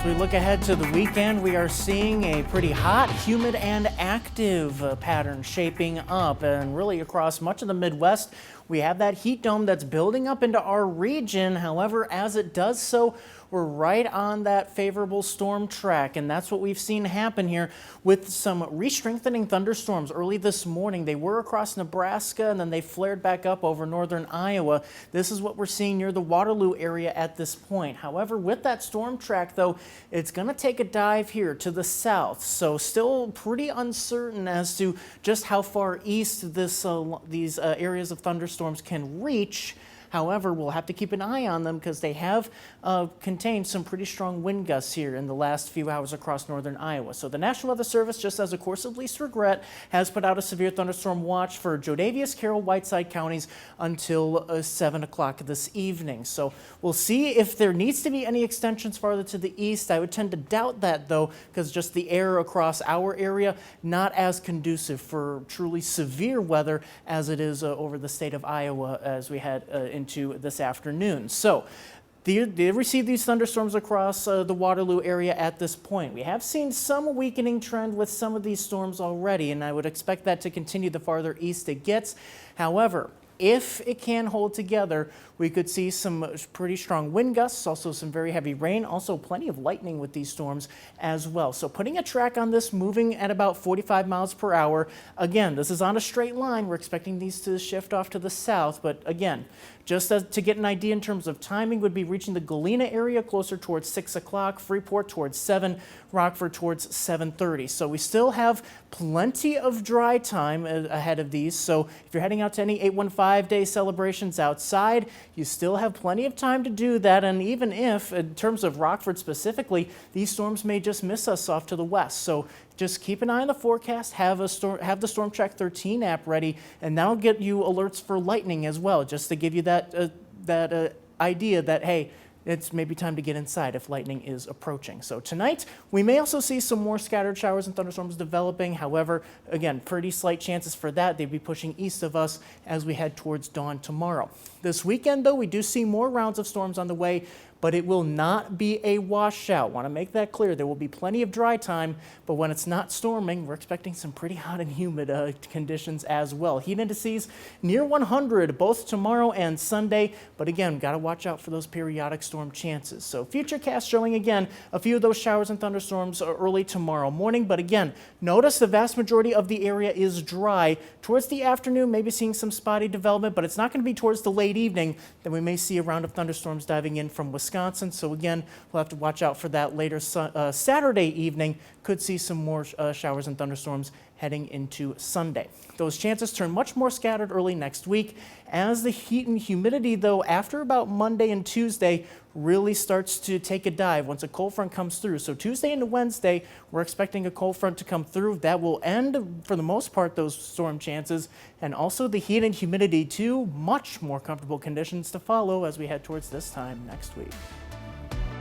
we look ahead to the weekend, we are seeing a pretty hot, humid, and active pattern shaping up, and really across much of the Midwest. We have that heat dome that's building up into our region. However, as it does so, we're right on that favorable storm track, and that's what we've seen happen here with some re-strengthening thunderstorms early this morning. They were across Nebraska, and then they flared back up over northern Iowa. This is what we're seeing near the Waterloo area at this point. However, with that storm track, though, it's going to take a dive here to the south, so still pretty uncertain as to just how far east these areas of thunderstorms can reach. However, we'll have to keep an eye on them because they have contained some pretty strong wind gusts here in the last few hours across northern Iowa. So the National Weather Service, just as a course of least regret, has put out a severe thunderstorm watch for Jodavious, Carroll, Whiteside counties until 7 o'clock this evening. So we'll see if there needs to be any extensions farther to the east. I would tend to doubt that, though, because just the air across our area not as conducive for truly severe weather as it is over the state of Iowa as we head into this afternoon. So they receive these thunderstorms across the Waterloo area at this point. We have seen some weakening trend with some of these storms already, and I would expect that to continue the farther east it gets. However, if it can hold together, we could see some pretty strong wind gusts, also some very heavy rain, also plenty of lightning with these storms as well. So putting a track on this, moving at about 45 miles per hour. Again, this is on a straight line. We're expecting these to shift off to the south, but again, just to get an idea in terms of timing, would be reaching the Galena area closer towards 6 o'clock, Freeport towards 7, Rockford towards 7:30. So we still have plenty of dry time ahead of these. So if you're heading out to any 815-day celebrations outside, you still have plenty of time to do that. And even if, in terms of Rockford specifically, these storms may just miss us off to the west. So just keep an eye on the forecast, have the Storm Track 13 app ready, and that'll get you alerts for lightning as well, just to give you that idea that, hey, it's maybe time to get inside if lightning is approaching. So tonight, we may also see some more scattered showers and thunderstorms developing. However, again, pretty slight chances for that. They'd be pushing east of us as we head towards dawn tomorrow. This weekend, though, we do see more rounds of storms on the way, but it will not be a washout. Want to make that clear. There will be plenty of dry time, but when it's not storming, we're expecting some pretty hot and humid conditions as well. Heat indices near 100 both tomorrow and Sunday, but again, got to watch out for those periodic storm chances. So Futurecast showing again a few of those showers and thunderstorms early tomorrow morning, but again, notice the vast majority of the area is dry. Towards the afternoon, maybe seeing some spotty development, but it's not going to be towards the late evening that we may see a round of thunderstorms diving in from Wisconsin. So again, we'll have to watch out for that later Saturday evening. Could see some more showers and thunderstorms heading into Sunday. Those chances turn much more scattered early next week as the heat and humidity, though, after about Monday and Tuesday really starts to take a dive once a cold front comes through. So Tuesday into Wednesday, we're expecting a cold front to come through. That will end, for the most part, those storm chances, and also the heat and humidity too. Much more comfortable conditions to follow as we head towards this time next week.